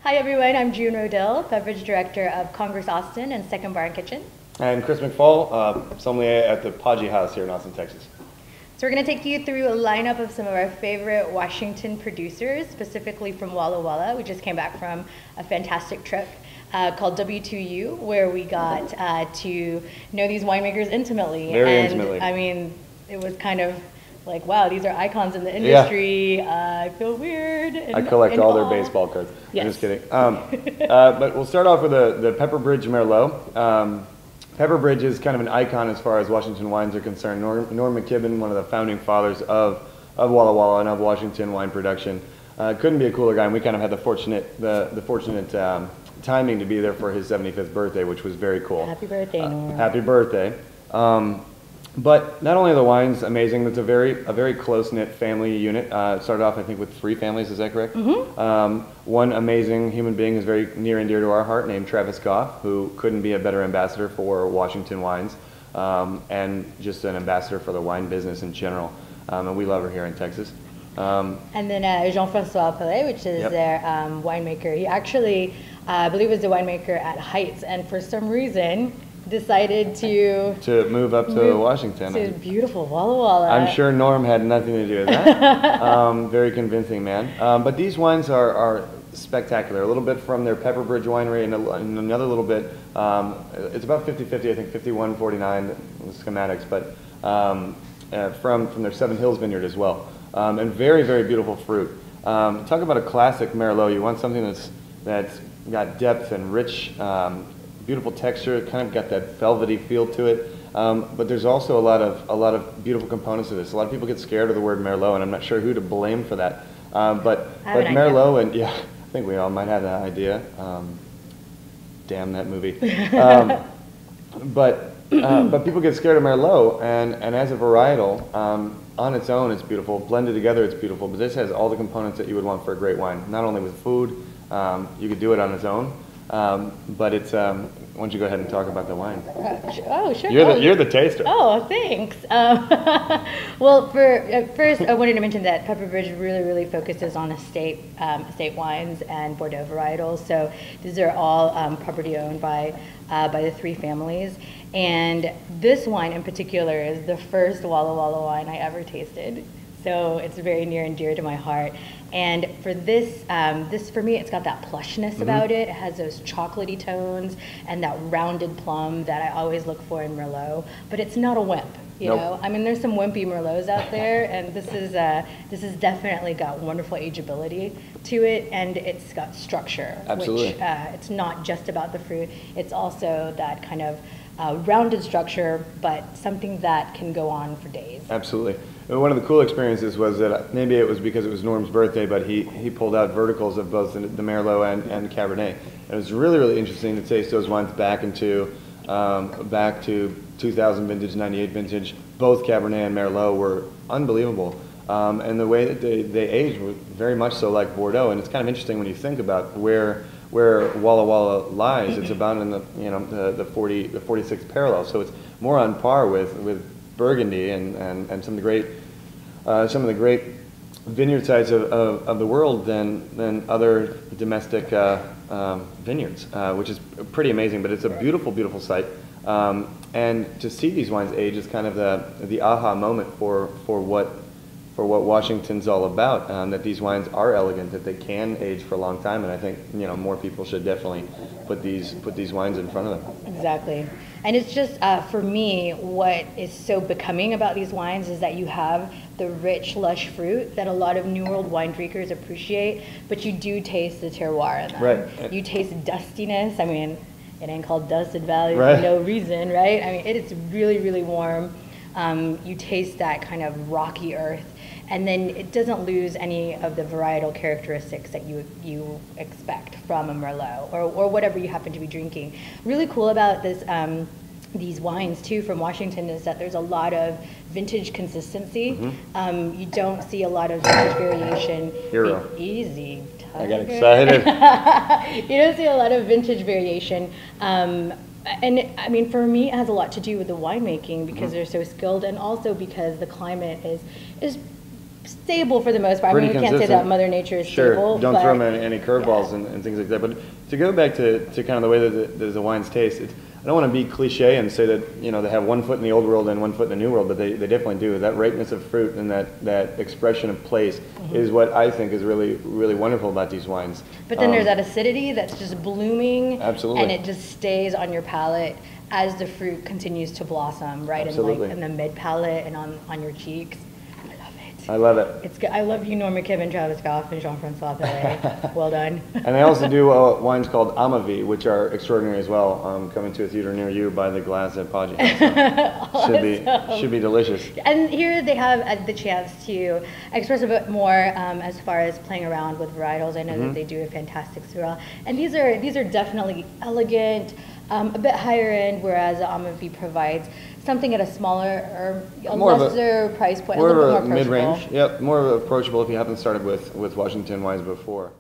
Hi everyone, I'm June Rodil, Beverage Director of Congress Austin and Second Bar and Kitchen. And Chris McFall, Sommelier at the Paggi House here in Austin, Texas. So we're going to take you through a lineup of some of our favorite Washington producers, specifically from Walla Walla. We just came back from a fantastic trip called W2U, where we got to know these winemakers intimately. Very intimately. I mean, it was kind of like, wow, these are icons in the industry. Yeah. I feel weird. I collect all their baseball cards. Yes. I'm just kidding. But we'll start off with the Pepper Bridge Merlot. Pepper Bridge is kind of an icon as far as Washington wines are concerned. Norm McKibben, one of the founding fathers of Walla Walla and of Washington wine production, couldn't be a cooler guy. And we kind of had the fortunate timing to be there for his 75th birthday, which was very cool. Happy birthday, Norm. Happy birthday. But not only are the wines amazing, it's a very close-knit family unit. It started off, I think, with 3 families, is that correct? Mm-hmm. One amazing human being is very near and dear to our heart, named Travis Goff, who couldn't be a better ambassador for Washington wines, and just an ambassador for the wine business in general. And we love her here in Texas. And then Jean-François Pellet, which is their winemaker. He actually, I believe, was the winemaker at Heights, and for some reason decided to move up to Washington. To beautiful Walla Walla. I'm sure Norm had nothing to do with that. Very convincing man. But these wines are spectacular. A little bit from their Pepper Bridge winery, and another little bit. It's about 50-50, I think 51-49 schematics, but from their Seven Hills vineyard as well. And very, very beautiful fruit. Talk about a classic Merlot. You want something that's got depth and rich. Beautiful texture, kind of got that velvety feel to it, but there's also a lot of beautiful components to this. A lot of people get scared of the word Merlot, and I'm not sure who to blame for that. But Merlot, and yeah, I think we all might have that idea. Damn that movie. But people get scared of Merlot, and as a varietal, on its own it's beautiful. Blended together it's beautiful. But this has all the components that you would want for a great wine. Not only with food, you could do it on its own. But it's, why don't you go ahead and talk about the wine? Oh, sure. You're the taster. Oh, thanks. Well, first, I wanted to mention that Pepper Bridge really focuses on estate wines and Bordeaux varietals. So these are all property owned by the 3 families. And this wine in particular is the first Walla Walla wine I ever tasted. So it's very near and dear to my heart. And for this for me, it's got that plushness about it. It has those chocolatey tones and that rounded plum that I always look for in Merlot. But it's not a wimp, you know. I mean, there's some wimpy Merlots out there, and this is definitely got wonderful ageability to it, and it's got structure. Absolutely. Which it's not just about the fruit. It's also that kind of rounded structure, but something that can go on for days. Absolutely. One of the cool experiences was that maybe it was because it was Norm's birthday, but he pulled out verticals of both the Merlot and Cabernet. And it was really interesting to taste those wines back to 2000 vintage, 98 vintage. Both Cabernet and Merlot were unbelievable. And the way that they aged was very much so like Bordeaux. And it's kind of interesting when you think about where Walla Walla lies. It's about in the 46th parallel. So it's more on par with Burgundy and some of the great vineyard sites of the world than other domestic vineyards, which is pretty amazing. But it's a beautiful site, and to see these wines age is kind of the aha moment for what Washington's all about. That these wines are elegant, that they can age for a long time, and I think more people should definitely put these wines in front of them. Exactly. And it's just, for me, what is so becoming about these wines is that you have the rich, lush fruit that a lot of New World wine drinkers appreciate, but you do taste the terroir in them. Right. You taste dustiness. I mean, it ain't called Dusted Valley for no reason, right? I mean, it is really warm. You taste that kind of rocky earth, and then it doesn't lose any of the varietal characteristics that you expect from a Merlot or whatever you happen to be drinking. Really cool about this these wines too from Washington is that there's a lot of vintage consistency. You don't see a lot of vintage variation. Hero. Easy. I got excited. You don't see a lot of vintage variation. And I mean, for me, it has a lot to do with the winemaking because they're so skilled, and also because the climate is stable for the most part. Pretty I mean, we can't say that Mother Nature is sure. stable. Don't but, throw them any curveballs and things like that. But to go back to kind of the way that the wines taste, I don't want to be cliche and say that, you know, they have one foot in the old world and one foot in the new world, but they definitely do. That ripeness of fruit and that expression of place is what I think is really, really wonderful about these wines. But then there's that acidity that's just blooming. Absolutely. And it just stays on your palate as the fruit continues to blossom, right? Absolutely. And like in the mid palate and on your cheeks. I love it. It's good. I love you, Norma Kevin, Travis Goff, and Jean-Francois Pellet. Well done. And they also do wines called Amavi, which are extraordinary as well, coming to a theater near you by the glass at Paggi House. Awesome. Should be delicious. And here they have the chance to express a bit more as far as playing around with varietals. I know that they do a fantastic Syrah. And these are definitely elegant, a bit higher end, whereas Amavi provides something at a smaller or a lesser price point, a little bit more approachable. Mid-range, yep, more approachable if you haven't started with Washington wines before.